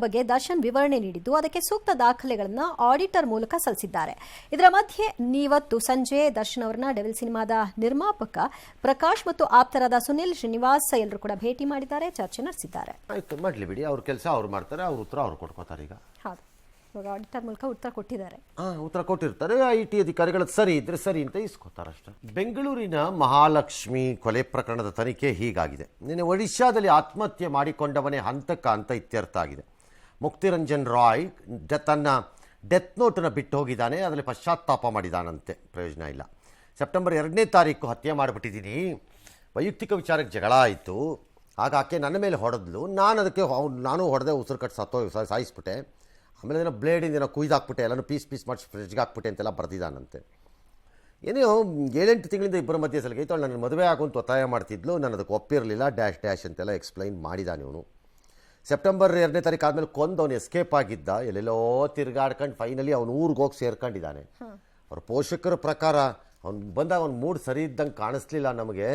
ಬಗ್ಗೆ ದರ್ಶನ್ ವಿವರಣೆ ನೀಡಿದ್ದು ಅದಕ್ಕೆ ಸೂಕ್ತ ದಾಖಲೆಗಳನ್ನು ಆಡಿಟರ್ ಮೂಲಕ ಸಲ್ಲಿಸಿದ್ದಾರೆ. ಇದರ ಮಧ್ಯೆ ಇವತ್ತು ಸಂಜೆ ದರ್ಶನ್ ಅವರನ್ನ ಡೆವಿಲ್ ಸಿನಿಮಾದ ನಿರ್ಮಾಪಕ ಪ್ರಕಾಶ್ ಮತ್ತು ಆಪ್ತರಾದ ಸುನಿಲ್ ಶ್ರೀನಿವಾಸ್ ಎಲ್ಲರೂ ಕೂಡ ಭೇಟಿ ಮಾಡಿದ್ದಾರೆ, ಚರ್ಚೆ ನಡೆಸಿದ್ದಾರೆ. ಆಯ್ತು, ಮಾಡಲಿ ಬಿಡಿ, ಅವ್ರ ಕೆಲಸ ಅವ್ರು ಮಾಡ್ತಾರೆ, ಅವ್ರ ಉತ್ತರ ಅವ್ರು ಕೊಟ್ಕೋತಾರೆ. ಈಗ ಹೌದು, ಇವಾಗ ಆಡಿಟರ್ ಮೂಲಕ ಉತ್ತರ ಕೊಟ್ಟಿದ್ದಾರೆ. ಉತ್ತರ ಕೊಟ್ಟಿರ್ತಾರೆ. IT ಅಧಿಕಾರಿಗಳು ಸರಿ ಇದ್ರೆ ಸರಿ ಅಂತ ಇಸ್ಕೋತಾರಷ್ಟೇ. ಬೆಂಗಳೂರಿನ ಮಹಾಲಕ್ಷ್ಮಿ ಕೊಲೆ ಪ್ರಕರಣದ ತನಿಖೆ ಹೀಗಾಗಿದೆ. ನಿನ್ನೆ ಒಡಿಶಾದಲ್ಲಿ ಆತ್ಮಹತ್ಯೆ ಮಾಡಿಕೊಂಡವನೇ ಹಂತ ಇತ್ಯರ್ಥ ಆಗಿದೆ. ಮುಕ್ತಿರಂಜನ್ ರಾಯ್ ತನ್ನ ಡೆತ್ ನೋಟನ್ನು ಬಿಟ್ಟು ಹೋಗಿದ್ದಾನೆ, ಅದರಲ್ಲಿ ಪಶ್ಚಾತ್ತಾಪ ಮಾಡಿದಾನಂತೆ. ಪ್ರಯೋಜನ ಇಲ್ಲ. ಸೆಪ್ಟೆಂಬರ್ 2ನೇ ತಾರೀಕು ಹತ್ಯೆ ಮಾಡಿಬಿಟ್ಟಿದ್ದೀನಿ, ವೈಯಕ್ತಿಕ ವಿಚಾರಕ್ಕೆ ಜಗಳ ಆಯಿತು, ಆಗ ಆಕೆ ನನ್ನ ಮೇಲೆ ಹೊಡೆದ್ಲು, ನಾನು ಹೊಡೆದೆ, ಉಸಿರು ಕಟ್ಟು ಸಾಯಿಸ್ಬಿಟ್ಟೆ, ಆಮೇಲೆ ಏನೋ ಬ್ಲೇಡಿಂದ ಏನೋ ಕುಯ್ದಾಕ್ಬಿಟ್ಟೆ, ಎಲ್ಲನೂ ಪೀಸ್ ಮಾಡಿ ಫ್ರಿಜ್ಗೆ ಹಾಕ್ಬಿಟ್ಟೆ ಅಂತೆಲ್ಲ ಬರೆದಿದ್ದಾನಂತೆ. ಏನೋ 7-8 ತಿಂಗಳಿಂದ ಇಬ್ಬರ ಮಧ್ಯೆ ಸಲಗೈತು. ನನ್ನ ಮದುವೆ ಆಗುವಂತ ಒತ್ತಾಯ ಮಾಡ್ತಿದ್ಲು, ನಾನು ಅದಕ್ಕೆ ಒಪ್ಪಿರಲಿಲ್ಲ, ಡ್ಯಾಶ್ ಅಂತೆಲ್ಲ ಎಕ್ಸ್ಪ್ಲೈನ್ ಮಾಡಿದ್ದಾನೆ ಇವನು. ಸೆಪ್ಟೆಂಬರ್ 2ನೇ ತಾರೀಕು ಆದಮೇಲೆ ಅವನು ಎಸ್ಕೇಪ್ ಆಗಿದ್ದ, ಎಲ್ಲೆಲ್ಲೋ ತಿರುಗಾಡ್ಕೊಂಡು ಫೈನಲಿ ಅವ್ನು ಊರಿಗೆ ಹೋಗಿ ಸೇರ್ಕೊಂಡಿದ್ದಾನೆ. ಅವ್ರ ಪೋಷಕರ ಪ್ರಕಾರ ಅವ್ನು ಬಂದಾಗ ಅವ್ನು ಮೂಡ್ ಸರಿ ಇದ್ದಂಗೆ ಕಾಣಿಸ್ಲಿಲ್ಲ ನಮಗೆ.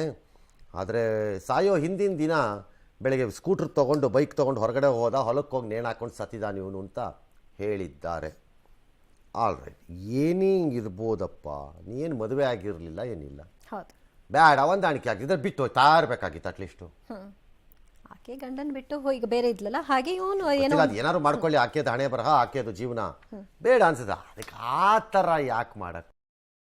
ಆದರೆ ಸಾಯೋ ಹಿಂದಿನ ದಿನ ಬೆಳಗ್ಗೆ ಸ್ಕೂಟ್ರ್ ತೊಗೊಂಡು ಬೈಕ್ ತೊಗೊಂಡು ಹೊರಗಡೆ ಹೋದ, ಹೊಲಕ್ಕೆ ಹೋಗಿ ನೇಣು ಹಾಕೊಂಡು ಸತ್ತಿದ್ದಾನೆ ಇವನು ಅಂತ ಹೇಳಿದ್ದಾರೆ. ಆಲ್ರೈಟ್, ಏನಿರ್ಬೋದಪ್ಪ, ನೀನು ಮದುವೆ ಆಗಿರಲಿಲ್ಲ, ಏನಿಲ್ಲ, ಬ್ಯಾಡ ಹೊಂದಾಣಿಕೆ ಆಗಿದ್ರೆ ಬಿಟ್ಟು ಹೋಯ್ತಾ ಇರಬೇಕಾಗಿತ್ತು ಅಟ್ಲೀಸ್ಟು. ಆಕೆ ಗಂಡನ್ ಬಿಟ್ಟು ಈಗ ಬೇರೆ ಇದ್ಲಲ್ಲ, ಹಾಗೆ ಇವನು ಏನಾದ್ರು ಮಾಡ್ಕೊಳ್ಳಿ, ಆಕೆದು ಹಣೆ ಬರಹ, ಆಕೆದು ಜೀವನ ಬೇಡ ಅನ್ಸುತ್ತೆ. ಅದಕ್ಕೆ ಆ ಥರ ಯಾಕೆ ಮಾಡಕ್ಕೆ